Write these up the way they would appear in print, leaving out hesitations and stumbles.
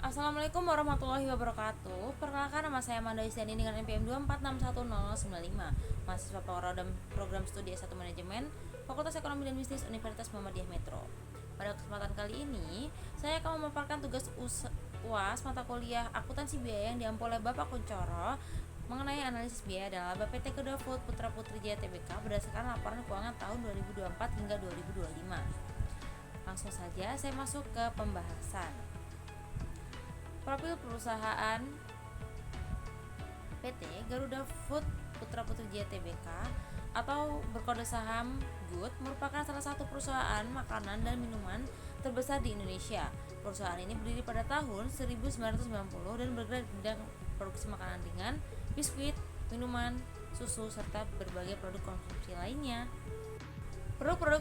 Assalamualaikum warahmatullahi wabarakatuh. Perkenalkan, nama saya Amanda Isyani dengan NPM 2461095, mahasiswa program studi S1 Manajemen, Fakultas Ekonomi dan Bisnis Universitas Muhammadiyah Metro. Pada kesempatan kali ini, saya akan memaparkan tugas UAS mata kuliah akuntansi biaya yang diampu oleh Bapak Kuncoro mengenai analisis biaya dan laba PT Garuda Food Putra Putri Jaya Tbk berdasarkan laporan keuangan tahun 2024 hingga 2025. Langsung saja saya masuk ke pembahasan. Profil perusahaan PT Garuda Food Putra Putri Jaya Tbk atau berkode saham GOOD merupakan salah satu perusahaan makanan dan minuman terbesar di Indonesia. Perusahaan ini berdiri pada tahun 1990 dan bergerak di bidang produksi makanan ringan, biskuit, minuman, susu, serta berbagai produk konsumsi lainnya. Produk-produk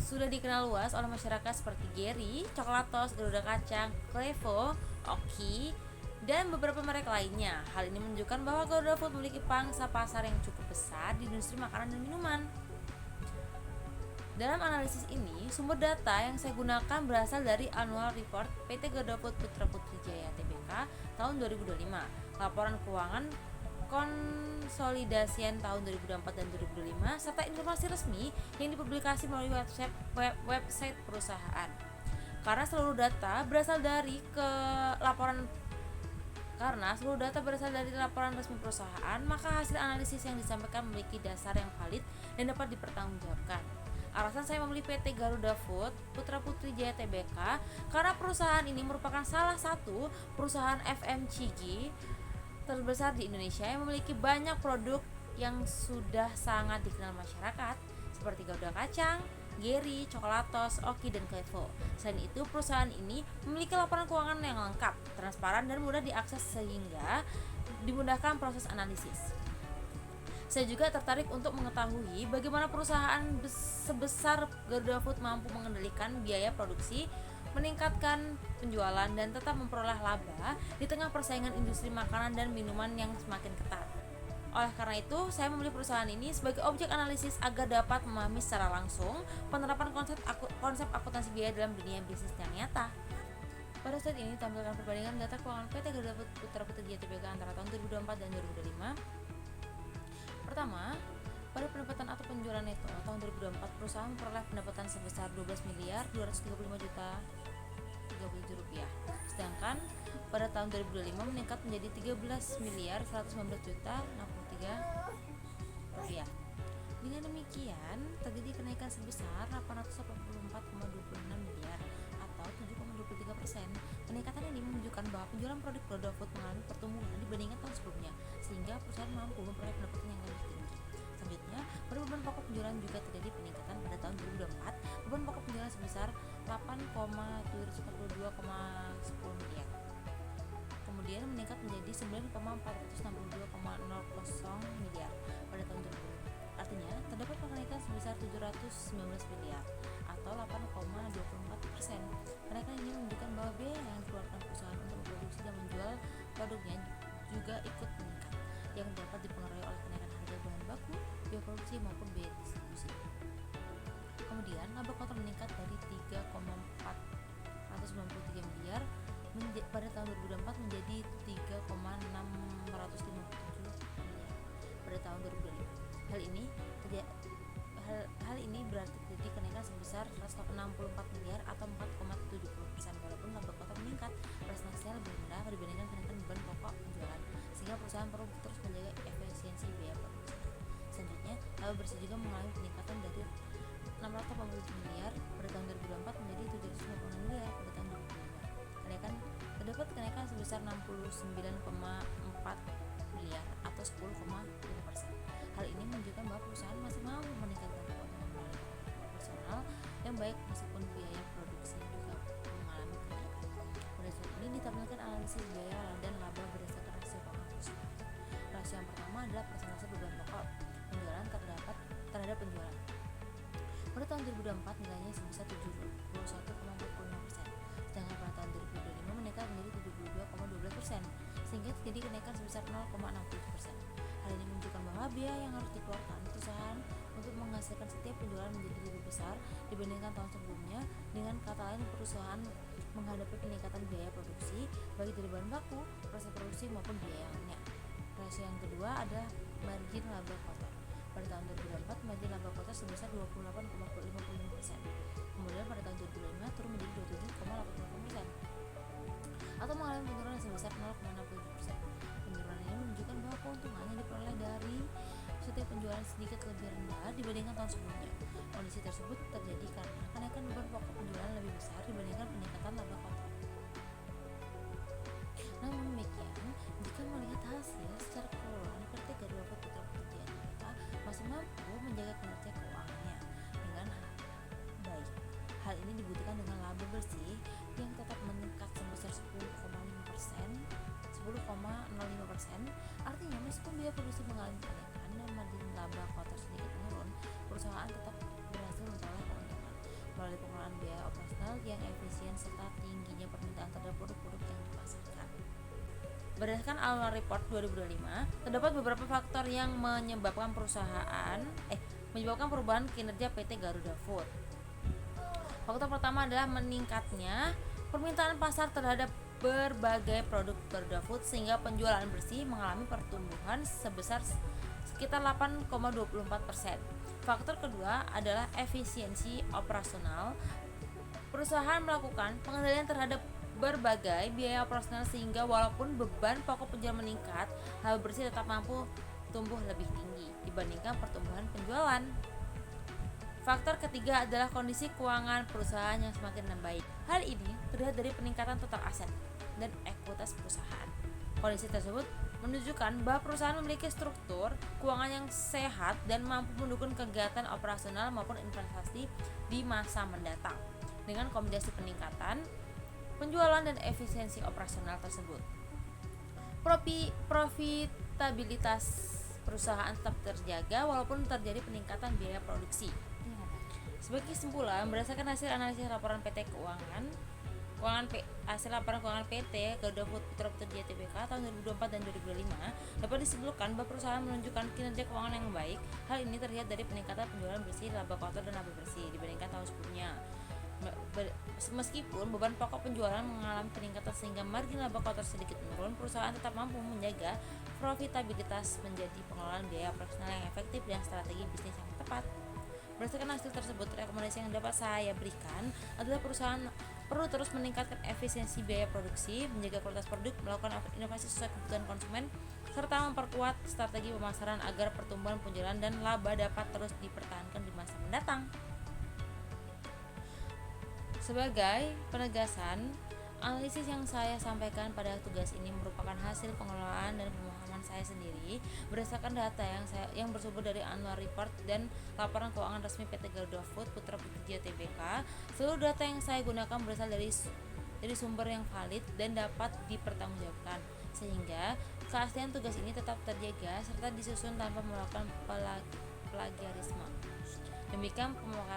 sudah dikenal luas oleh masyarakat seperti Geri, Coklatos, Garuda Kacang, Klevo, Oki, dan beberapa merek lainnya. Hal ini menunjukkan bahwa Garuda Food memiliki pangsa pasar yang cukup besar di industri makanan dan minuman. Dalam analisis ini, sumber data yang saya gunakan berasal dari Annual Report PT Garuda Food Putra Putri Jaya Tbk tahun 2025, laporan keuangan konsolidasian tahun 2024 dan 2025, serta informasi resmi yang dipublikasi melalui website perusahaan. Karena seluruh data berasal dari laporan resmi perusahaan, maka hasil analisis yang disampaikan memiliki dasar yang valid dan dapat dipertanggungjawabkan. Alasan saya memilih PT Garuda Food Putra Putri Jaya Tbk karena perusahaan ini merupakan salah satu perusahaan FMCG terbesar di Indonesia yang memiliki banyak produk yang sudah sangat dikenal masyarakat seperti Garuda Kacang, Geri, Coklatos, Oki, dan Klevo. Selain itu, perusahaan ini memiliki laporan keuangan yang lengkap, transparan, dan mudah diakses sehingga dimudahkan proses analisis. Saya juga tertarik untuk mengetahui bagaimana perusahaan sebesar Garuda Food mampu mengendalikan biaya produksi, meningkatkan penjualan, dan tetap memperoleh laba di tengah persaingan industri makanan dan minuman yang semakin ketat. Oleh karena itu, saya memilih perusahaan ini sebagai objek analisis agar dapat memahami secara langsung penerapan konsep akuntansi biaya dalam dunia bisnis yang nyata. Pada saat ini tampilkan perbandingan data keuangan PT Garuda Food Putra Putri Jaya Tbk antara tahun 2024 dan 2025. Pertama, pada pendapatan atau penjualan neto tahun 2024, perusahaan memperoleh pendapatan sebesar 12 miliar 235 juta 37 rupiah. Sedangkan pada tahun 2025 meningkat menjadi 13 miliar 119 juta 63 rupiah. Dengan demikian, terjadi kenaikan sebesar 884,26 miliar atau 7,23%. Peningkatan ini menunjukkan bahwa penjualan produk Garuda Food mengalami pertumbuhan dibandingkan tahun sebelumnya, sehingga perusahaan mampu memperoleh pendapatan yang lebih tinggi. Selanjutnya, pada beban pokok penjualan juga terjadi peningkatan pada tahun 2024. Beban pokok penjualan sebesar 8,742,10 miliar. Kemudian meningkat menjadi 9,462,00 miliar pada tahun 2020. Artinya, terdapat kenaikan sebesar 719 miliar atau 8,24%. Kenaikan ini menunjukkan bahwa biaya yang dikeluarkan perusahaan untuk memproduksi dan menjual produknya juga ikut meningkat, yang dapat dipengaruhi oleh kenaikan harga bahan baku, biaya produksi maupun biaya distribusi. Kemudian, laba kotor meningkat dari 3,493 miliar pada tahun 2024 menjadi 3,657 miliar pada tahun 2025. Hal ini berarti terjadi kenaikan sebesar 164 miliar atau 4,70%, walaupun laba kotor meningkat, presentasinya lebih rendah dibandingkan kenaikan beban pokok penjualan, sehingga perusahaan perlu terus menjaga efisiensi biaya produksi. Selanjutnya, laba bersih juga mengalami peningkatan dari 687 miliar pada tahun 2024 menjadi 756 miliar pada tahun 2025. Terdapat kenaikan sebesar 69,4 miliar atau 10,5%. Hal ini menunjukkan bahwa perusahaan masih mampu meningkatkan keuangan melalui operasional yang baik meskipun biaya produksi juga mengalami kenaikan. Pada saat ini ditampilkan analisis biaya dan laba berdasarkan rasio keuangan perusahaan. Rasio yang pertama adalah persentase beban pokok penjualan terhadap penjualan. Pada tahun 2024 nilainya sebesar 71,45%, sedangkan pada tahun 2025 meningkat menjadi 72,12%, sehingga terjadi kenaikan sebesar 0,67%. Hal ini menunjukkan bahwa biaya yang harus dikeluarkan perusahaan untuk menghasilkan setiap penjualan menjadi lebih besar dibandingkan tahun sebelumnya. Dengan kata lain, perusahaan menghadapi peningkatan biaya produksi, baik dari bahan baku, proses produksi maupun biayanya. Rasio yang kedua adalah margin laba kotor. Pada tahun 2004, margin laba kotor sebesar 28,55%. Kemudian pada tahun 2005 turun menjadi 27,88%, atau mengalami penurunan sebesar 0,67%. Penurunan ini menunjukkan bahwa keuntungan yang diperoleh dari setiap penjualan sedikit lebih rendah dibandingkan tahun sebelumnya. Kondisi tersebut terjadi karena kenaikan beban pokok penjualan lebih besar dibandingkan peningkatan laba kotor. Namun demikian, jika melihat hasil secara keseluruhan, PT Garuda Food Putra Putri Tbk masih mampu menjaga kinerja keuangannya dengan baik. Hal ini dibuktikan dengan laba bersih yang tetap meningkat sebesar 10,05%. Artinya meskipun biaya produksi mengalami kenaikan dan margin laba kotor sedikit menurun, perusahaan tetap berhasil memperoleh keuntungan melalui pengelolaan biaya operasional yang efisien serta tingginya permintaan terhadap produk-produk yang dipasarkan. Berdasarkan annual report 2025, terdapat beberapa faktor yang menyebabkan perubahan kinerja PT Garuda Food. Faktor pertama adalah meningkatnya permintaan pasar terhadap berbagai produk Garuda Food sehingga penjualan bersih mengalami pertumbuhan sebesar sekitar 8,24%. Faktor kedua adalah efisiensi operasional. Perusahaan melakukan pengendalian terhadap berbagai biaya operasional sehingga walaupun beban pokok penjualan meningkat, laba bersih tetap mampu tumbuh lebih tinggi dibandingkan pertumbuhan penjualan. Faktor ketiga adalah kondisi keuangan perusahaan yang semakin membaik. Hal ini terlihat dari peningkatan total aset dan ekuitas perusahaan. Kondisi tersebut menunjukkan bahwa perusahaan memiliki struktur keuangan yang sehat dan mampu mendukung kegiatan operasional maupun investasi di masa mendatang. Dengan kombinasi peningkatan penjualan dan efisiensi operasional tersebut, profitabilitas perusahaan tetap terjaga walaupun terjadi peningkatan biaya produksi. Sebagai kesimpulan, berdasarkan hasil analisis laporan PT laporan keuangan PT Garuda Food Putra Putri Tbk tahun 2024 dan 2025, dapat disimpulkan bahwa perusahaan menunjukkan kinerja keuangan yang baik. Hal ini terlihat dari peningkatan penjualan bersih, laba kotor dan laba bersih dibandingkan tahun sebelumnya. Meskipun beban pokok penjualan mengalami peningkatan sehingga margin laba kotor sedikit menurun, perusahaan tetap mampu menjaga profitabilitas menjadi pengelolaan biaya operasional yang efektif dan strategi bisnis yang tepat. Berdasarkan hasil tersebut, rekomendasi yang dapat saya berikan adalah perusahaan perlu terus meningkatkan efisiensi biaya produksi, menjaga kualitas produk, melakukan inovasi sesuai kebutuhan konsumen, serta memperkuat strategi pemasaran agar pertumbuhan penjualan dan laba dapat terus dipertahankan di masa mendatang. Sebagai penegasan, analisis yang saya sampaikan pada tugas ini merupakan hasil pengelolaan dan pemahaman saya sendiri berdasarkan data yang bersumber dari annual report dan laporan keuangan resmi PT Garuda Food Putra Putri Tbk. Seluruh data yang saya gunakan berasal dari sumber yang valid dan dapat dipertanggungjawabkan, sehingga keaslian tugas ini tetap terjaga serta disusun tanpa melakukan plagiarisme. Demikian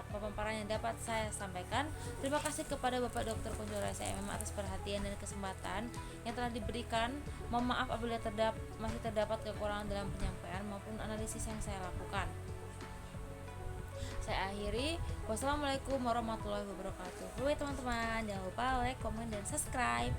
pemaparan yang dapat saya sampaikan. Terima kasih kepada Bapak Dr. Kunchoro SMM atas perhatian dan kesempatan yang telah diberikan. Mohon maaf apabila masih terdapat kekurangan dalam penyampaian maupun analisis yang saya lakukan. Saya akhiri. Wassalamualaikum warahmatullahi wabarakatuh. Teman-teman, jangan lupa like, komen, dan subscribe.